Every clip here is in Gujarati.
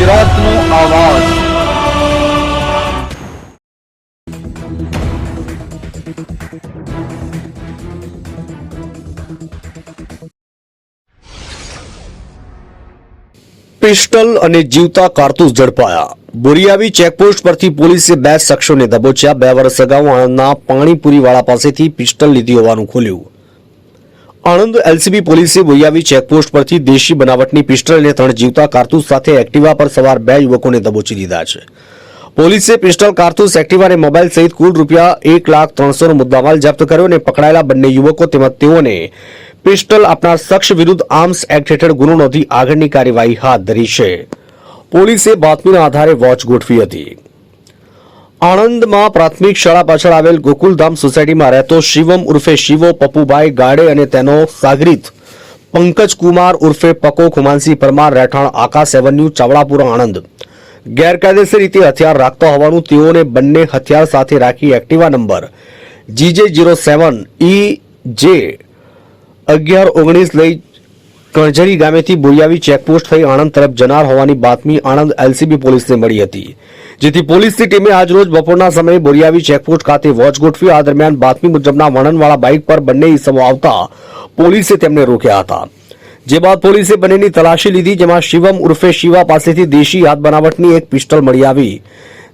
ગુજરાતનો આવાજ। पिस्टल અને જીવતા કારતૂસ ઝડપાયા। બોરિયાવી ચેકપોસ્ટ પરથી પોલીસે 2 શખ્સોને દબોચ્યા। 2 વર્ષ અગાઉ આણંદના પાણીપુરીવાળા પાસેથી પિસ્ટલ લીધી હોવાનું ખુલ્યું। આણંદ એલસીબી પોલીસે બોરિયાવી ચેકપોસ્ટ પરથી દેશી બનાવટની પિસ્ટલ અને 3 જીવતા કારતૂસ સાથે એક્ટિવા પર સવાર 2 યુવકોને દબોચી લીધા છે। પોલીસે પિસ્ટલ, કારતૂસ, એક્ટિવા અને મોબાઈલ સહિત કુલ ₹1,03,000નો મુદ્દામાલ જપ્ત કર્યો અને પકડાયેલા બંને યુવકો તેમજ તેઓને પિસ્ટલ આપનાર શખ્સ વિરુદ્ધ આર્મ્સ એક્ટ હેઠળ ગુનો નોંધી આગળની કાર્યવાહી હાથ ધરી છે। પોલીસે બાતમીના આધારે વોચ ગોઠવી હતી। આણંદમાં પ્રાથમિક શાળા પાછળ આવેલ ગોકુલધામ સોસાયટીમાં રહેતો શિવમ ઉર્ફે શિવો પપ્પુભાઈ ગાડે અને તેનો સાગરીત પંકજ કુમાર ઉર્ફે પકો ખુમાનસી પરમાર રહેઠાણ આકાશ એવન્યુ ચાવડાપુરા આણંદ ગેરકાયદેસર રીતે હથિયાર રાખતા હોવાનું તેઓને બંને હથિયાર સાથે રાખી એક્ટિવા નંબર GJ07EJ1119 લઈ કણજરી ગામેથી બોરિયાવી ચેકપોસ્ટ થઈ આણંદ તરફ જનાર હોવાની બાતમી આણંદ એલસીબી પોલીસને મળી હતી, જેથી પોલીસની ટીમે આજરોજ બપોરના સમયે બોરિયાવી ચેકપોસ્ટ ખાતે વોચ ગોઠવી। આ દરમિયાન બાતમી મુજબના વર્ણનવાળા બાઇક પર બંને ઈસમો આવતા પોલીસે તેમને રોક્યા હતા, જે બાદ પોલીસે બંનેની તલાશી લીધી, જેમાં શિવમ ઉર્ફે શિવા પાસેથી દેશી હાથ બનાવટની એક પિસ્ટલ મળી આવી,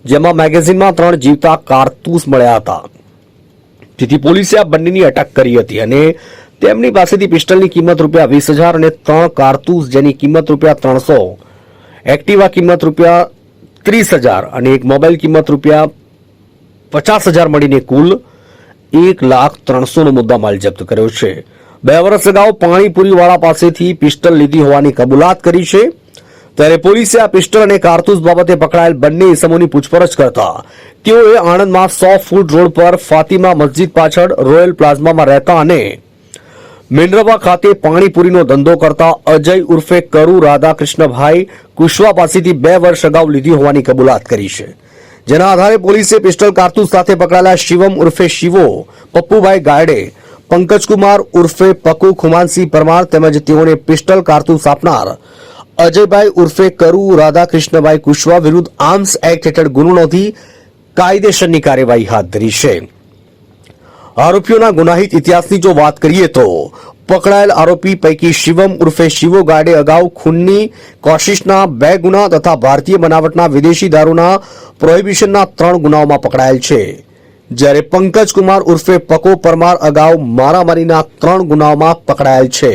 જેમાં મેગેઝિનમાં 3 જીવતા કારતૂસ મળ્યા હતા, જેથી પોલીસે આ બંનેની અટક કરી હતી અને તેમની પાસેથી પિસ્ટલની કિંમત ₹20,000 અને 3 કારતૂસ જેની કિંમત ₹300, એક્ટિવા કિંમત ₹30,000 અને એક મોબાઈલ કિંમત ₹50,000 મળીને કુલ ₹1,03,000નો મુદ્દામાલ જપ્ત કર્યો છે। 2 વર્ષ અગાઉ પાણીપુરીવાળા પાસેથી પિસ્ટલ લીધી હોવાની કબૂલાત કરી છે, ત્યારે પોલીસે આ પિસ્ટલ અને કારતૂસ બાબતે પકડાયેલ બંને ઇસમોની પૂછપરછ કરતા તેઓએ આણંદમાં 100 ફૂટ રોડ પર ફાતિમા મસ્જિદ પાછળ રોયલ પ્લાઝમામાં રહેતા અને મેંદરવા ખાતે પાણીપુરીનો ધંધો કરતા અજય ઉર્ફે કરુ રાધાકૃષ્ણભાઈ કુશવા પાસેથી 2 વર્ષ અગાઉ લીધી હોવાની કબૂલાત કરી છે, જેના આધારે પોલીસે પિસ્ટલ કારતૂસ સાથે પકડાયેલા શિવમ ઉર્ફે શિવો પપ્પુભાઈ ગાયડે, પંકજકુમાર ઉર્ફે પકુ ખુમાનસી પરમાર તેમજ તેઓને પિસ્ટલ કારતૂસ આપનાર અજયભાઈ ઉર્ફે કરુ રાધાકૃષ્ણભાઈ કુશવા વિરુદ્ધ આર્મ્સ એક્ટ હેઠળ ગુનો નોંધી કાયદેસરની કાર્યવાહી હાથ ધરી છે। આરોપીઓના ગુનાહિત ઇતિહાસની જો વાત કરીએ તો પકડાયેલ આરોપી પૈકી શિવમ ઉર્ફે શિવો ગાડે અગાઉ ખૂનની કોશિશના 2 ગુના તથા ભારતીય બનાવટના વિદેશી દારૂના પ્રોહિબિશનના 3 ગુનાઓમાં પકડાયેલ છે, જ્યારે પંકજ કુમાર ઉર્ફે પકો પરમાર અગાઉ મારામારીના 3 ગુનાઓમાં પકડાયેલ છે।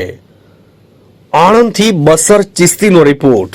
આણંદથી બસર ચિસ્તીનો રિપોર્ટ।